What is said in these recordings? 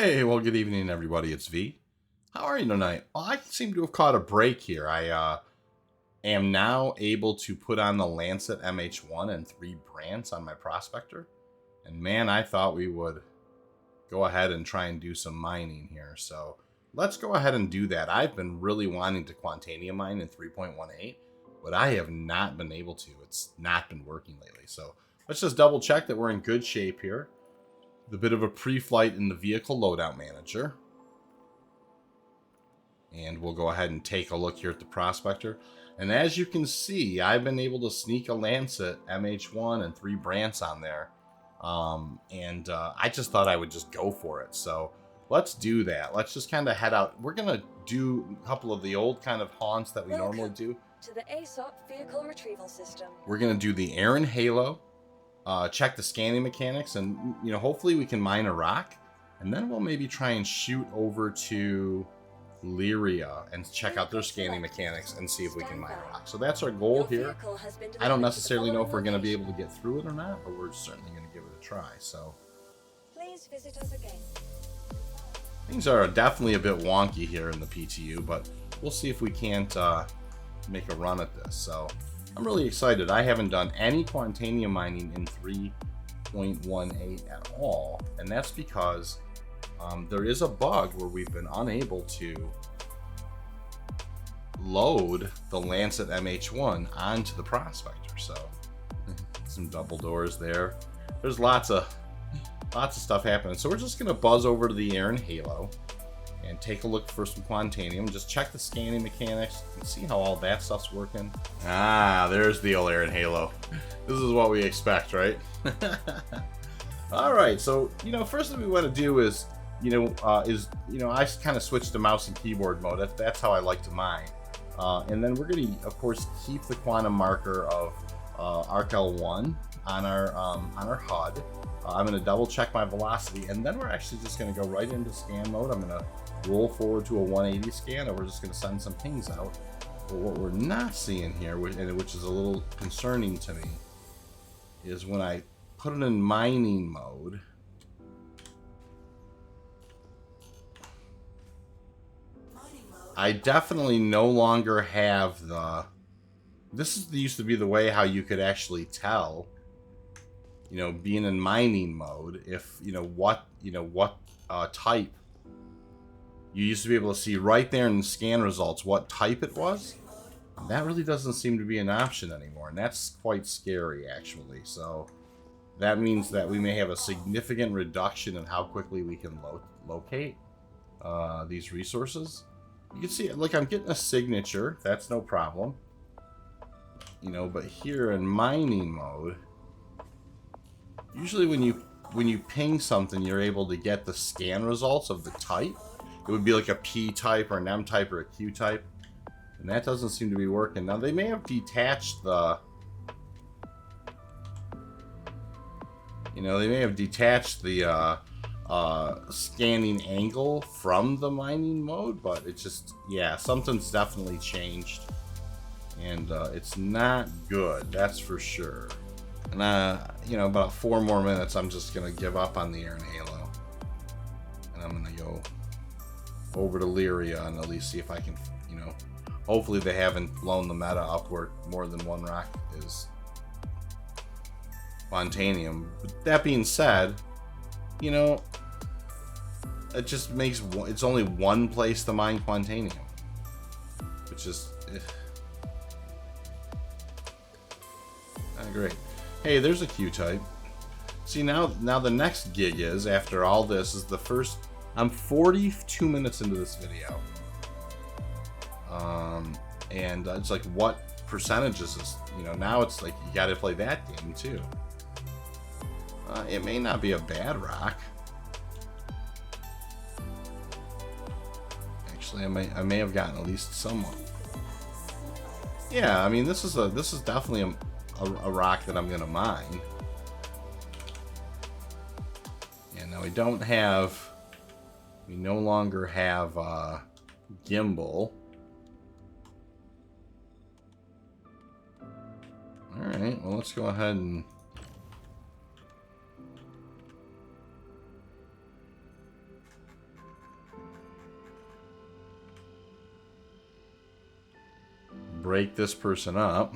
Hey, well, good evening, everybody. It's V. How are you tonight? Well, I seem to have caught a break here. I am now able to put on the Lancet MH1 and 3 brands on my prospector. And man, I thought we would go ahead and try and do some mining here. So let's go ahead and do that. I've been really wanting to Quantanium mine in 3.18, but I have not been able to. It's not been working lately. So let's just double check that we're in good shape here. The bit of a pre-flight in the vehicle loadout manager. And we'll go ahead and take a look here at the prospector. And as you can see, I've been able to sneak a Lancet MH1 and 3 Brants on there. I just thought I would just go for it. So let's do that. Let's just kind of head out. We're going to do a couple of the old kind of haunts that we normally do. To the ASOP vehicle retrieval system. We're going to do the Aaron Halo. Check the scanning mechanics, and hopefully we can mine a rock, and then we'll maybe try and shoot over to Lyria and check out their scanning mechanics and see if we can mine a rock. So that's our goal here. I don't necessarily know if we're going to be able to get through it or not, but we're certainly going to give it a try. So please visit us again. Things are definitely a bit wonky here in the PTU, but we'll see if we can't make a run at this. So I'm really excited. I haven't done any Quantanium mining in 3.18 at all, and that's because there is a bug where we've been unable to load the Lancet MH1 onto the prospector. So some double doors there. There's lots of stuff happening. So we're just gonna buzz over to the Aaron Halo and take a look for some Quantanium. Just check the scanning mechanics and see how all that stuff's working. Ah, there's the old Aaron Halo. This is what we expect, right? All right, so first thing we want to do is I kind of switched to mouse and keyboard mode. That's how I like to mine. And then we're going to, of course, keep the quantum marker of ArcL1 on our HUD. I'm going to double check my velocity, and then we're actually just going to go right into scan mode. I'm going to roll forward to a 180 scan, and we're just going to send some pings out. But what we're not seeing here, which is a little concerning to me, is when I put it in mining mode, I definitely no longer have the... used to be the way how you could actually tell, being in mining mode, if what type. You used to be able to see right there in the scan results what type it was. That really doesn't seem to be an option anymore, and that's quite scary actually. So that means that we may have a significant reduction in how quickly we can locate these resources. You can see, like, I'm getting a signature. That's no problem. But here in mining mode, usually when you ping something, you're able to get the scan results of the type. It would be like a P type or an M type or a Q type, and that doesn't seem to be working. Now they may have detached the, scanning angle from the mining mode, but it's just, yeah, something's definitely changed, and it's not good, that's for sure. And about 4 more minutes, I'm just gonna give up on the Aaron Halo, and I'm gonna go over to Lyria and at least see if I can, hopefully they haven't blown the meta up where more than one rock is Quantanium. But that being said, it just makes it's only one place to mine Quantanium, which is great. Hey, there's a Q type. See, now the next gig is, after all this, is the first. I'm 42 minutes into this video, and it's like, what percentage is this? Now it's like you got to play that game too. It may not be a bad rock. Actually, I may have gotten at least somewhat. Yeah, I mean, this is definitely a rock that I'm gonna mine. And now we no longer have gimbal. Alright, well, let's go ahead and break this person up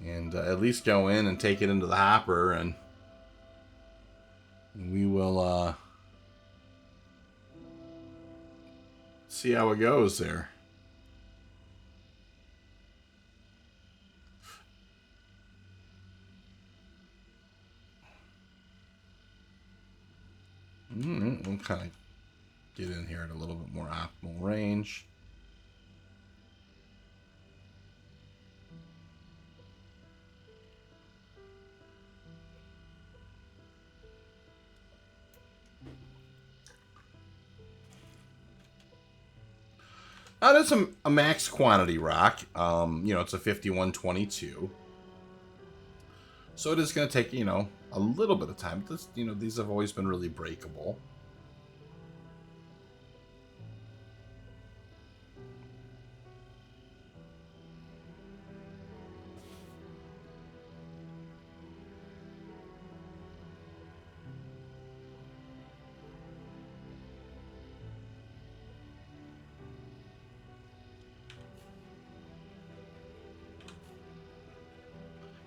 and at least go in and take it into the hopper, and we will see how it goes there. We'll kind of get in here at a little bit more optimal range. Now, that's a max quantity rock. You know, it's a 5122. So it is going to take, you know, a little bit of time. This, you know, these have always been really breakable.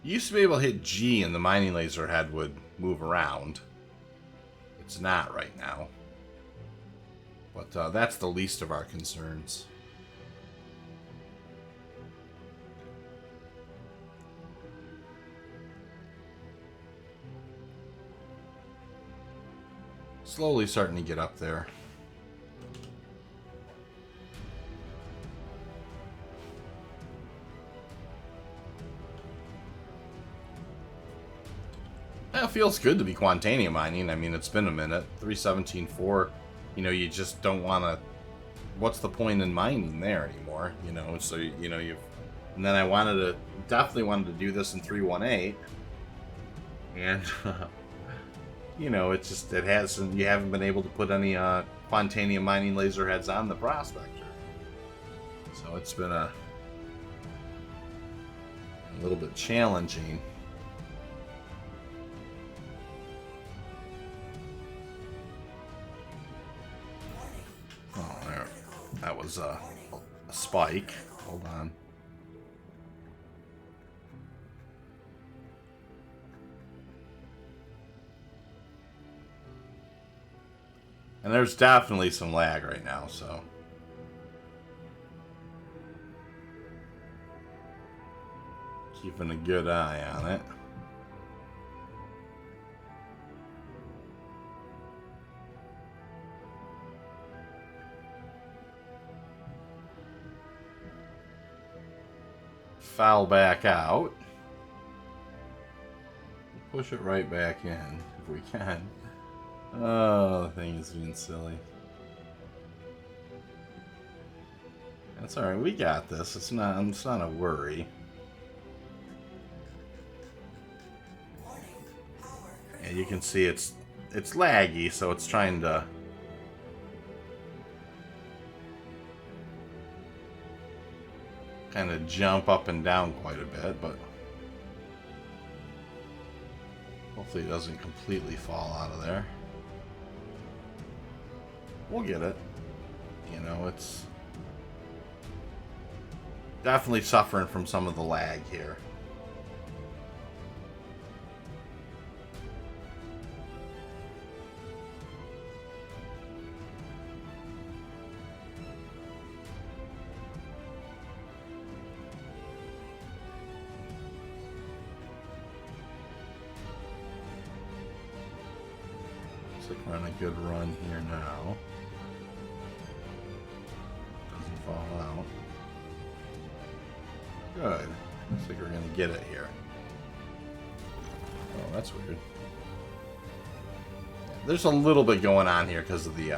You used to be able to hit G and the mining laser head would move around. It's not right now. But that's the least of our concerns. Slowly starting to get up there. It feels good to be Quantanium mining. I mean, it's been a minute. 3.17.4, you know, you just don't want to... What's the point in mining there anymore? You know, so, you know, you've... And then I definitely wanted to do this in 3.18. And, you know, it hasn't... You haven't been able to put any Quantanium mining laser heads on the Prospector. So it's been a little bit challenging. That was a spike. Hold on. And there's definitely some lag right now, so. Keeping a good eye on it. Foul back out. Push it right back in if we can. Oh, the thing is being silly. That's alright, we got this. It's not a worry. And you can see it's laggy, so it's trying to kind of jump up and down quite a bit, but hopefully it doesn't completely fall out of there. We'll get it. You know, it's definitely suffering from some of the lag here. We're on a good run here now. Doesn't fall out. Good. Looks like we're gonna get it here. Oh, that's weird. Yeah, there's a little bit going on here because of the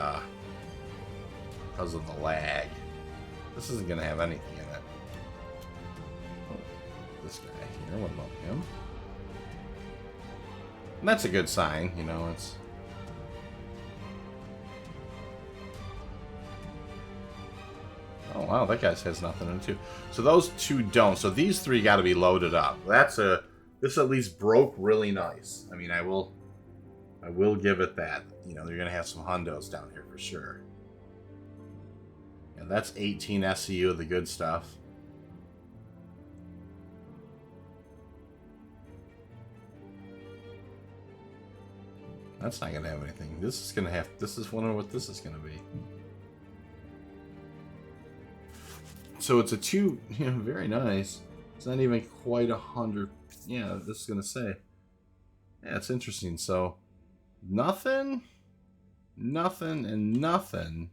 lag. This isn't gonna have anything in it. Oh, this guy here. What about him? And that's a good sign, you know. It's oh wow, that guy has nothing in it too. So those two don't. So these three got to be loaded up. This at least broke really nice. I mean, I will give it that. You know, they're gonna have some hundos down here for sure. And that's 18 SCU of the good stuff. That's not gonna have anything. This is gonna have. This is wondering what this is gonna be. So it's a 2. You know, very nice. It's not even quite 100. Yeah, this is gonna say. Yeah, it's interesting. So nothing, nothing, and nothing.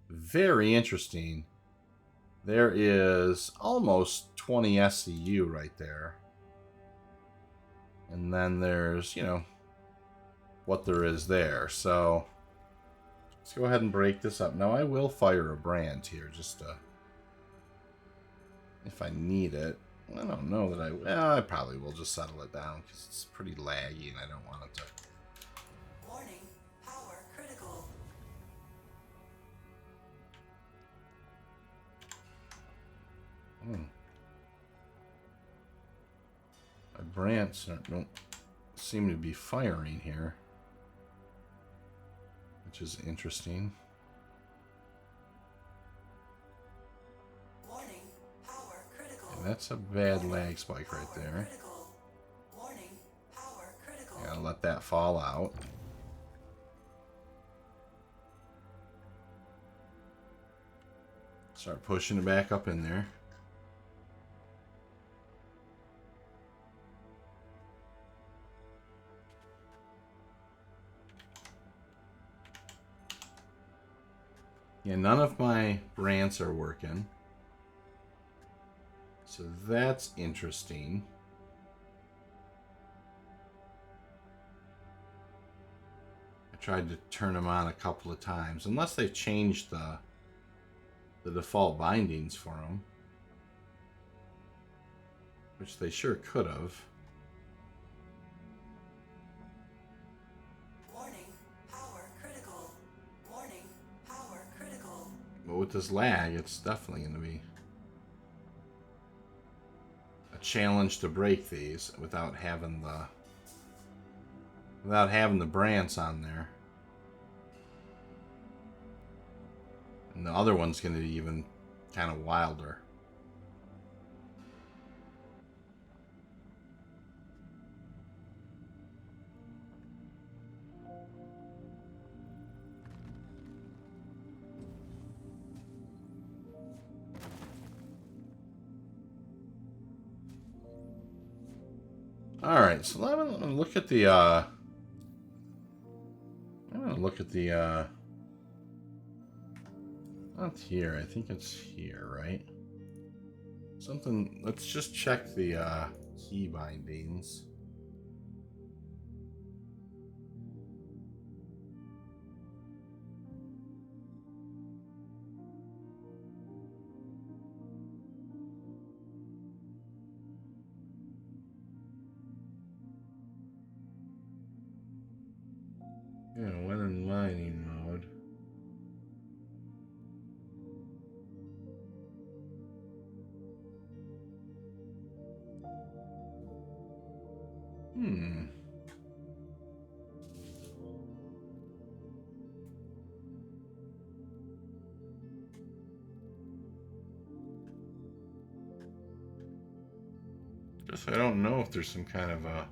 Very interesting. There is almost 20 SCU right there. And then there's, you know, what there is there. So let's go ahead and break this up. Now I will fire a brand here just to, if I need it. I don't know that well, I probably will just settle it down because it's pretty laggy and I don't want it to. Warning, power critical. My brands don't seem to be firing here, which is interesting. Warning, power critical. And that's a bad lag spike right there. Critical. Warning, power critical. Gotta let that fall out. Start pushing it back up in there. Yeah, none of my brands are working. So that's interesting. I tried to turn them on a couple of times. Unless they've changed the default bindings for them. Which they sure could have. But with this lag, it's definitely going to be a challenge to break these without having the brands on there. And the other one's going to be even kind of wilder. All right, so I'm gonna look at the. I'm gonna look at the. Not here. I think it's here, right? Something. Let's just check the key bindings. Yeah, when in mining mode. Guess I don't know if there's some kind of a.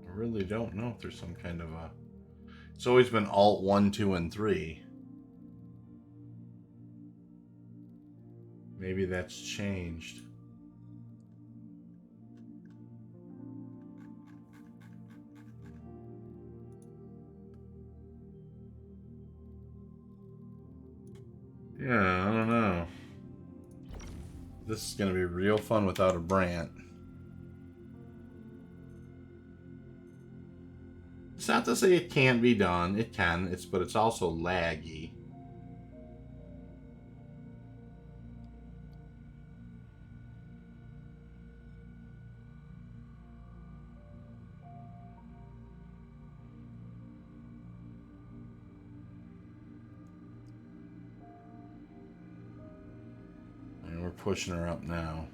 I really don't know if there's some kind of a. It's always been Alt 1, 2, and 3. Maybe that's changed. Yeah, I don't know. This is going to be real fun without a brand. It's not to say it can't be done. It can. But it's also laggy. And we're pushing her up now.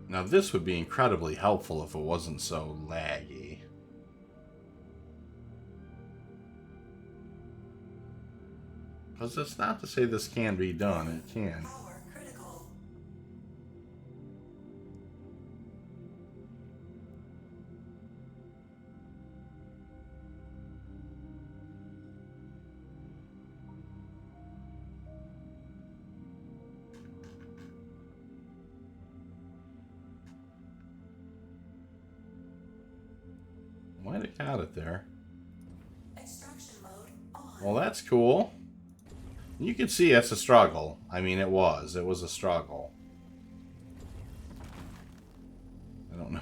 Now this would be incredibly helpful if it wasn't so laggy. Because it's not to say this can't be done. It can. Power critical. Might have got it there. Extraction mode on. Well, that's cool. You can see it's a struggle. I mean, it was. It was a struggle. I don't know.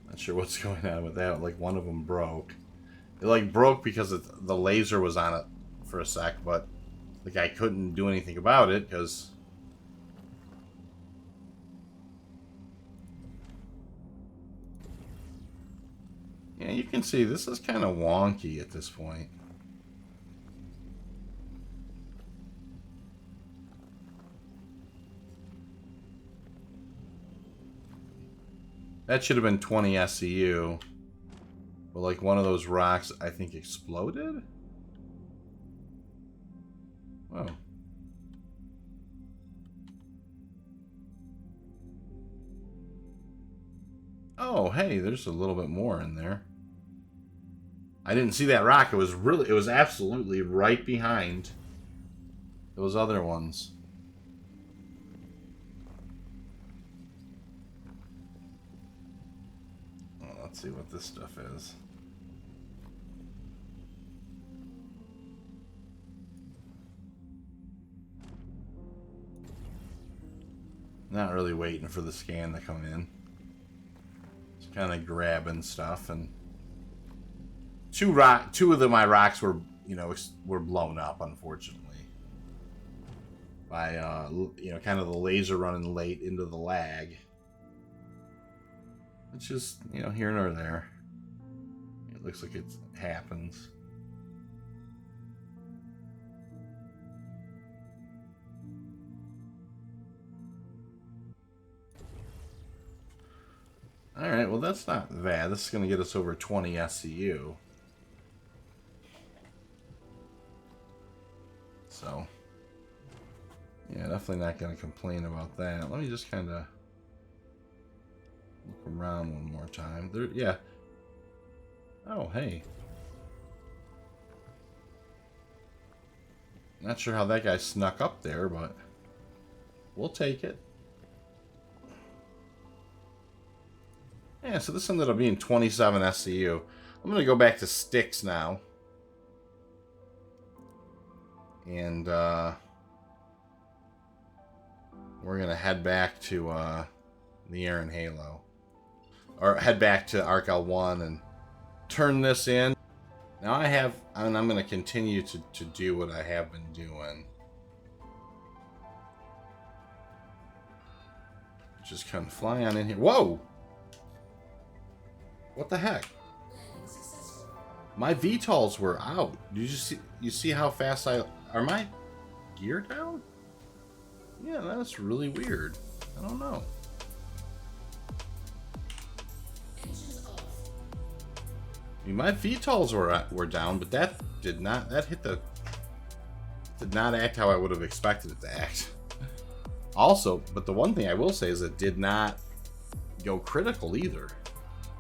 Not sure what's going on with that. Like, one of them broke. It, like, broke because the laser was on it for a sec, but the guy couldn't do anything about it because... Yeah, you can see this is kind of wonky at this point. That should have been 20 SCU. But like one of those rocks, I think, exploded? Whoa. Oh, hey, there's a little bit more in there. I didn't see that rock. It was absolutely right behind those other ones. Well, let's see what this stuff is. Not really waiting for the scan to come in. Just kind of grabbing stuff, and two of my rocks were, were blown up, unfortunately, by kind of the laser running late into the lag. It's just, here nor there. It looks like it happens. Alright, well that's not bad. This is going to get us over 20 SCU. So, yeah, definitely not going to complain about that. Let me just kind of look around one more time. There, yeah. Oh, hey. Not sure how that guy snuck up there, but we'll take it. Yeah, so this ended up being 27 SCU. I'm going to go back to sticks now. And we're going to head back to the Aaron Halo. Or head back to Arc L1 and turn this in. Now I'm going to continue to do what I have been doing. Just kind of fly on in here. Whoa! What the heck? My VTOLs were out. Did you see how fast are my gear down? Yeah, that's really weird. I don't know. I mean, my VTOLs were down, but that did not act how I would have expected it to act. Also, but the one thing I will say is it did not go critical either.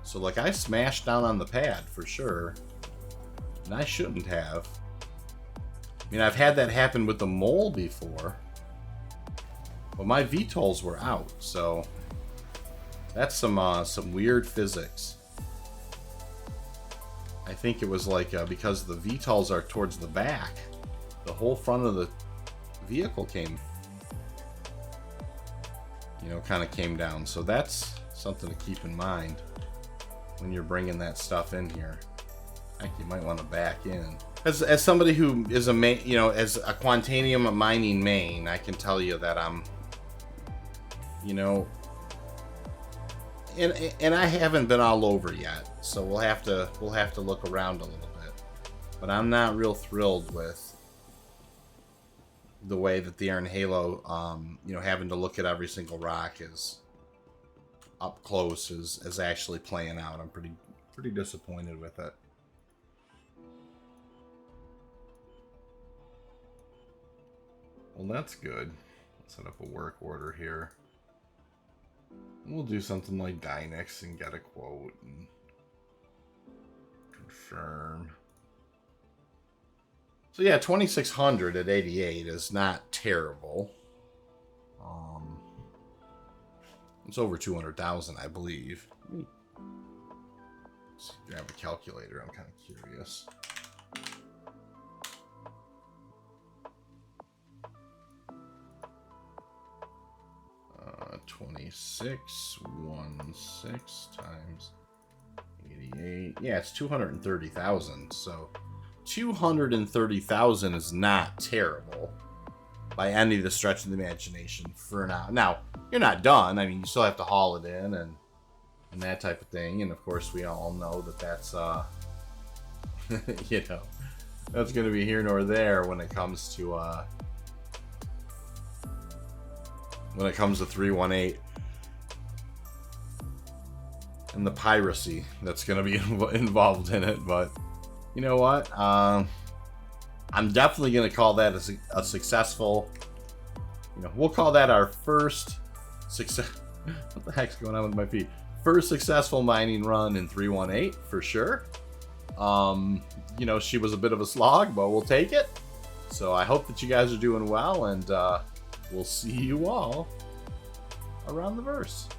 So, like, I smashed down on the pad for sure, and I shouldn't have. I mean, I've had that happen with the mole before, but my VTOLs were out, so that's some weird physics. I think it was like because the VTOLs are towards the back, the whole front of the vehicle came, kind of came down. So that's something to keep in mind when you're bringing that stuff in here. I think you might want to back in. As somebody who is as a Quantanium mining main, I can tell you that I'm, and I haven't been all over yet, so we'll have to look around a little bit. But I'm not real thrilled with the way that the Aaron Halo, having to look at every single rock is up close is actually playing out. I'm pretty disappointed with it. Well, that's good. Let's set up a work order here. We'll do something like Dynex and get a quote and confirm. So yeah, 2,600 at 88 is not terrible. It's over 200,000, I believe. Let's grab a calculator. I'm kind of curious. 2616 times 88. Yeah, it's 230,000. So 230,000 is not terrible by any of the stretch of the imagination for now. Now, you're not done. I mean, you still have to haul it in and that type of thing. And of course, we all know that that's you know, that's going to be here nor there when it comes to 3.18 and the piracy that's going to be involved in it. But you know what? I'm definitely going to call that a successful. You know, we'll call that our first success. What the heck's going on with my feet? First successful mining run in 3.18 for sure. You know, she was a bit of a slog, but we'll take it. So I hope that you guys are doing well, and we'll see you all around the verse.